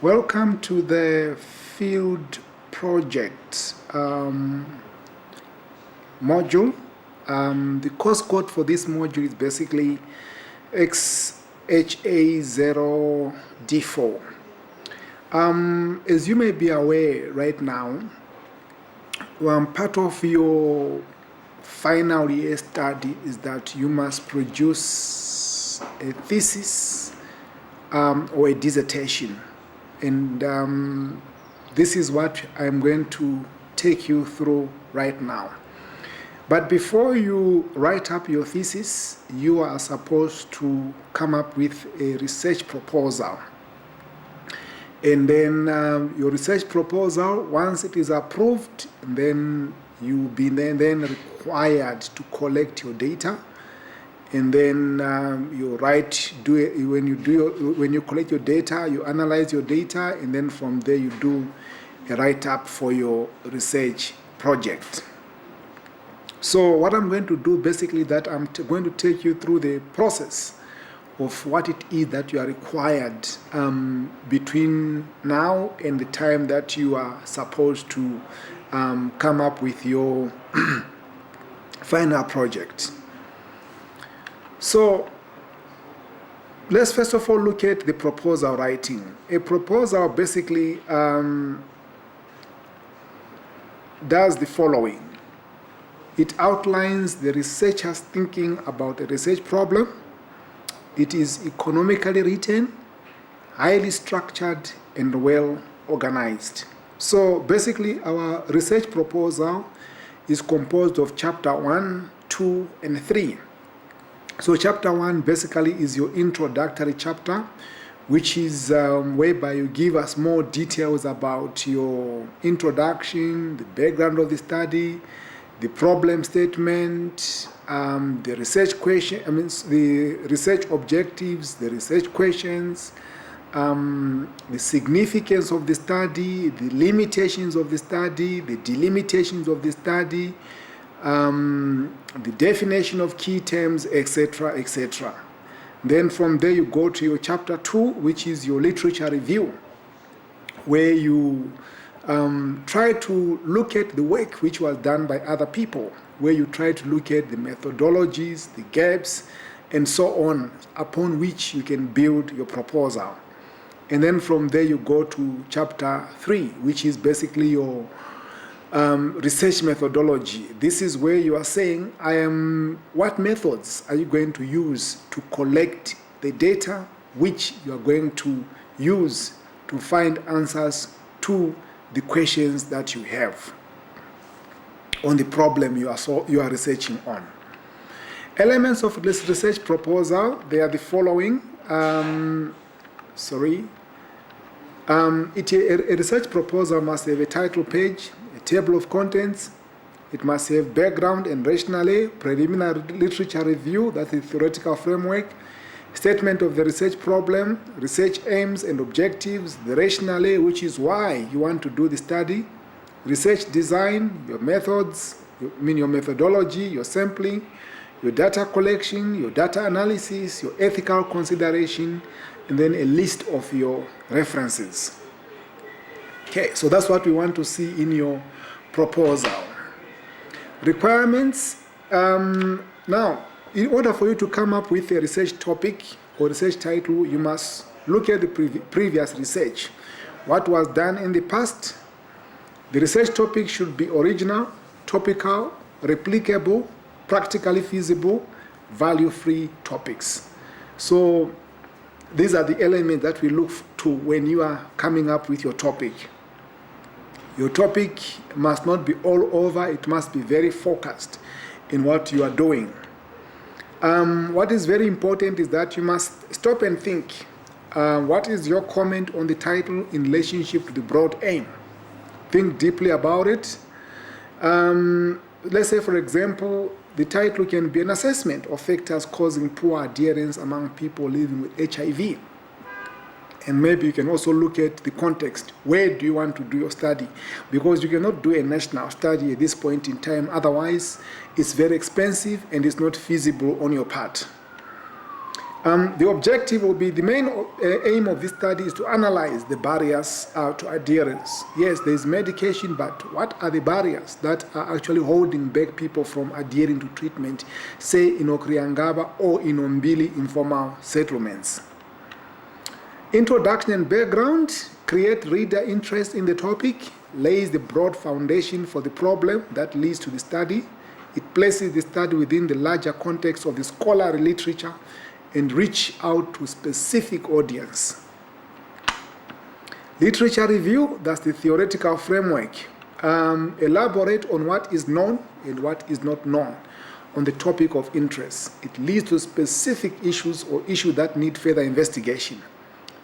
Welcome to the field project module. The course code for this module is basically XHAOD4. As you may be aware right now, part of your final year study is that you must produce a thesis or a dissertation. And this is what I'm going to take you through right now. But before you write up your thesis, you are supposed to come up with a research proposal. And then your research proposal, once it is approved, then you'll be then required to collect your data. And then when you collect your data, you analyze your data, and then from there you do a write-up for your research project. So what I'm going to do basically that I'm going to take you through the process of what it is that you are required between now and the time that you are supposed to come up with your final project. So let's first of all look at the proposal writing. A proposal basically does the following. It outlines the researcher's thinking about a research problem. It is economically written, highly structured, and well organized. So basically our research proposal is composed of chapter 1, 2, and 3. So chapter 1 basically is your introductory chapter, which is whereby you give us more details about your introduction, the background of the study, the problem statement, the research question, the research objectives, the research questions, the significance of the study, the limitations of the study, the delimitations of the study, the definition of key terms, etc., etc. Then from there you go to your chapter 2, which is your literature review, where you try to look at the work which was done by other people, where you try to look at the methodologies, the gaps, and so on, upon which you can build your proposal. And then from there you go to chapter 3, which is basically your research methodology. This is where you are saying, what methods are you going to use to collect the data which you are going to use to find answers to the questions that you have on the problem you are researching on. Elements of this research proposal, they are the following. A research proposal must have a title page, a table of contents. It must have background and rationale, preliminary literature review, that's the theoretical framework, statement of the research problem, research aims and objectives, the rationale, which is why you want to do the study, research design, your methods, your methodology, your sampling, your data collection, your data analysis, your ethical consideration, and then a list of your references. Okay, so that's what we want to see in your proposal. Requirements. Now, in order for you to come up with a research topic or research title, you must look at the previous research. What was done in the past? The research topic should be original, topical, replicable, practically feasible, value-free topics. So these are the elements that we look to when you are coming up with your topic. Your topic must not be all over, it must be very focused in what you are doing. What is very important is that you must stop and think. What is your comment on the title in relationship to the broad aim? Think deeply about it. Let's say, for example, the title can be an assessment of factors causing poor adherence among people living with HIV. And maybe you can also look at the context. Where do you want to do your study? Because you cannot do a national study at this point in time. Otherwise, it's very expensive and it's not feasible on your part. The objective will be, the main aim of this study is to analyze the barriers to adherence. Yes, there is medication, but what are the barriers that are actually holding back people from adhering to treatment, say in Okriangaba or in Ombili informal settlements? Introduction and background: create reader interest in the topic, lays the broad foundation for the problem that leads to the study. It places the study within the larger context of the scholarly literature and reach out to specific audience. Literature review, that's the theoretical framework. Elaborate on what is known and what is not known on the topic of interest. It leads to specific issues or issues that need further investigation.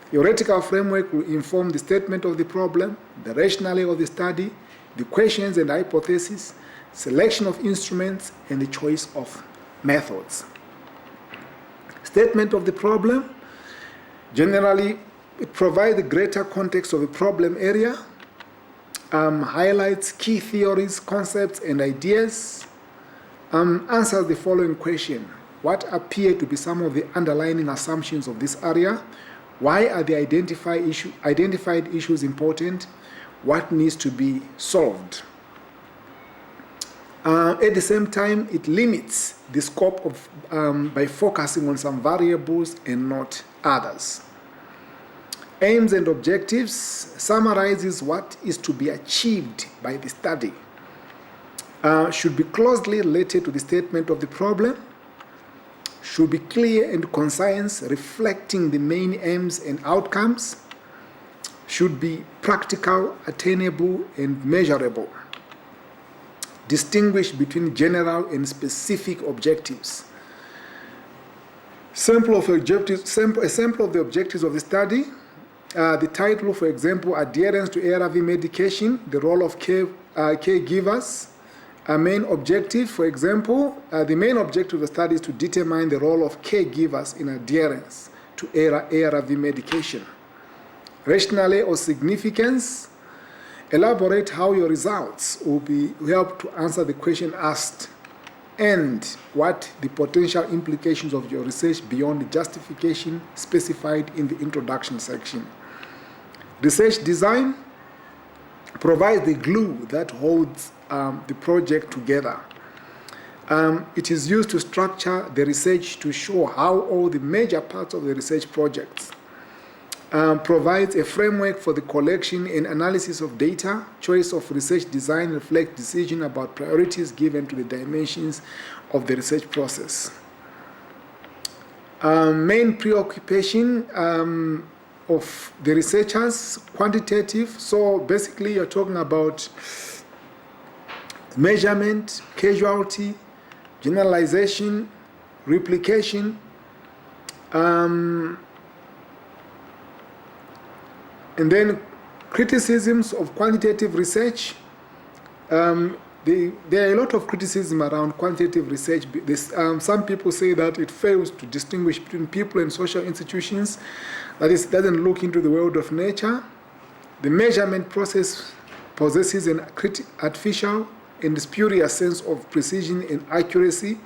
Theoretical framework will inform the statement of the problem, the rationale of the study, the questions and hypotheses, selection of instruments, and the choice of methods. Statement of the problem: generally, it provides the greater context of the problem area, highlights key theories, concepts, and ideas, answers the following question: what appear to be some of the underlying assumptions of this area? Why are the identified issues important? What needs to be solved? At the same time, it limits the scope of by focusing on some variables and not others. Aims and objectives: summarizes what is to be achieved by the study. Should be closely related to the statement of the problem. Should be clear and concise, reflecting the main aims and outcomes. Should be practical, attainable, and measurable. Distinguish between general and specific objectives. A sample of the objectives of the study. The title, for example, adherence to ARV medication, the role of caregivers. A main objective, for example, the main objective of the study is to determine the role of caregivers in adherence to ARV medication. Rationale or significance: elaborate how your results will help to answer the question asked, and what the potential implications of your research beyond the justification specified in the introduction section. Research design provides the glue that holds the project together. It is used to structure the research to show how all the major parts of the research projects. Provides a framework for the collection and analysis of data. Choice of research design reflects decision about priorities given to the dimensions of the research process. Main preoccupation of the researchers: quantitative. So basically you're talking about measurement, causality, generalization, replication, and then criticisms of quantitative research. There are a lot of criticism around quantitative research. Some people say that it fails to distinguish between people and social institutions, that is, doesn't look into the world of nature. The measurement process possesses an artificial and spurious sense of precision and accuracy.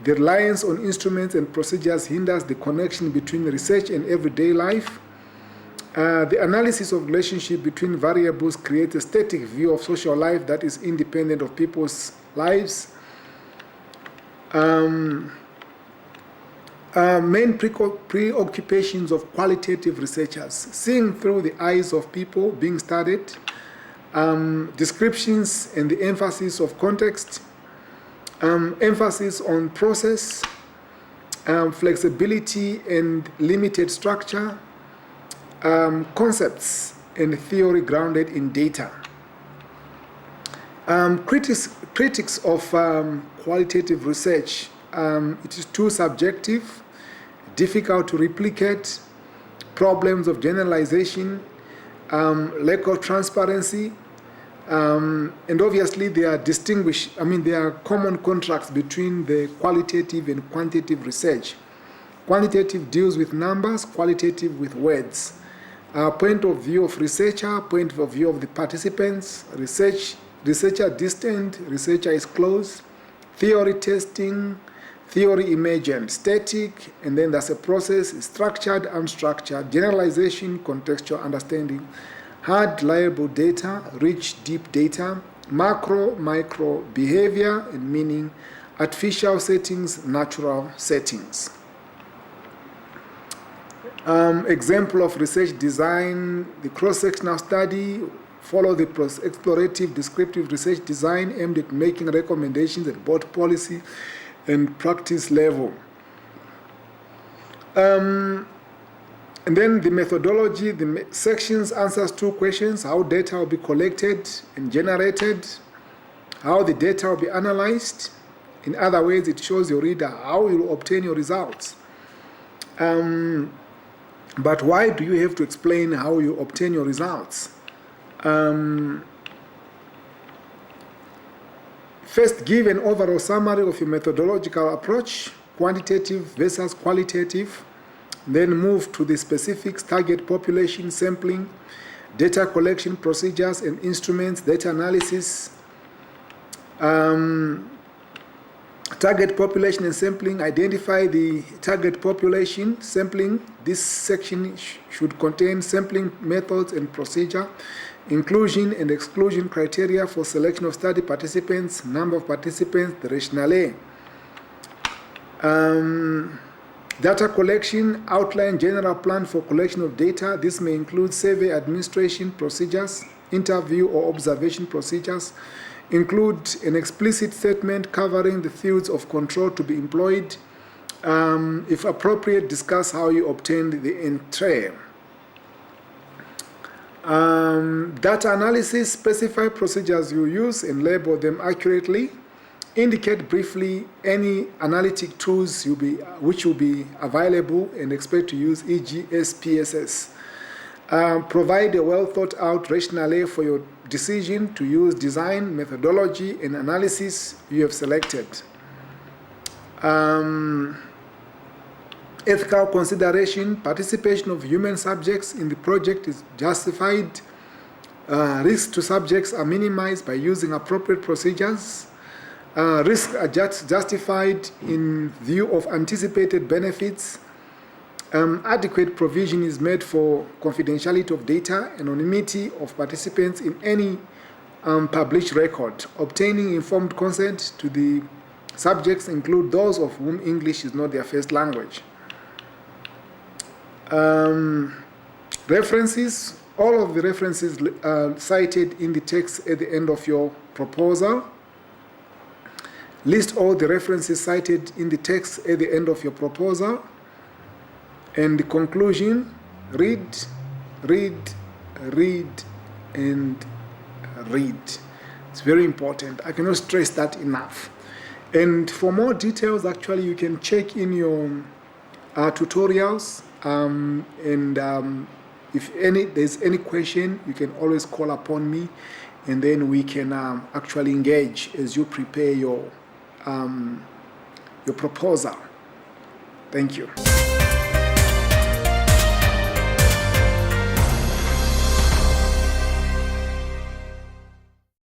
The reliance on instruments and procedures hinders the connection between research and everyday life. The analysis of relationship between variables creates a static view of social life that is independent of people's lives. Main preoccupations of qualitative researchers: seeing through the eyes of people being studied, descriptions and the emphasis of context, emphasis on process, flexibility and limited structure, concepts and theory grounded in data. Critics of qualitative research: it is too subjective, difficult to replicate, problems of generalization, lack of transparency, and obviously there are common contracts between the qualitative and quantitative research. Quantitative deals with numbers, qualitative with words. Point of view of researcher, point of view of the participants, researcher distant, researcher is close, theory testing, theory emergent, static, and then there's a process, structured, unstructured, generalization, contextual understanding, hard, liable data, rich, deep data, macro, micro, behavior and meaning, artificial settings, natural settings. Example of research design, the cross-sectional study, follow the explorative descriptive research design aimed at making recommendations at both policy and practice level. And then the methodology, the sections answers 2 questions: how data will be collected and generated, how the data will be analyzed. In other words, it shows your reader how you will obtain your results. But why do you have to explain how you obtain your results? First, give an overall summary of your methodological approach, quantitative versus qualitative. Then move to the specifics, target population, sampling, data collection procedures and instruments, data analysis. Target population and sampling, identify the target population, sampling. This section should contain sampling methods and procedure, inclusion and exclusion criteria for selection of study participants, number of participants, the rationale. Data collection, outline general plan for collection of data. This may include survey administration procedures, interview or observation procedures. Include an explicit statement covering the fields of control to be employed. If appropriate, discuss how you obtained the entry. Data analysis, specify procedures you use and label them accurately. Indicate briefly any analytic tools which will be available and expect to use, e.g. SPSS. Provide a well thought out rationale for your decision to use design, methodology, and analysis you have selected. Ethical consideration, participation of human subjects in the project is justified. Risks to subjects are minimized by using appropriate procedures. Risks are justified in view of anticipated benefits. Adequate provision is made for confidentiality of data, anonymity of participants in any published record. Obtaining informed consent to the subjects include those of whom English is not their first language. References, all of the references cited in the text at the end of your proposal. List all the references cited in the text at the end of your proposal. And the conclusion, read, and read. It's very important. I cannot stress that enough. And for more details, actually, you can check in your tutorials. If there's any question, you can always call upon me, and then we can actually engage as you prepare your proposal. Thank you.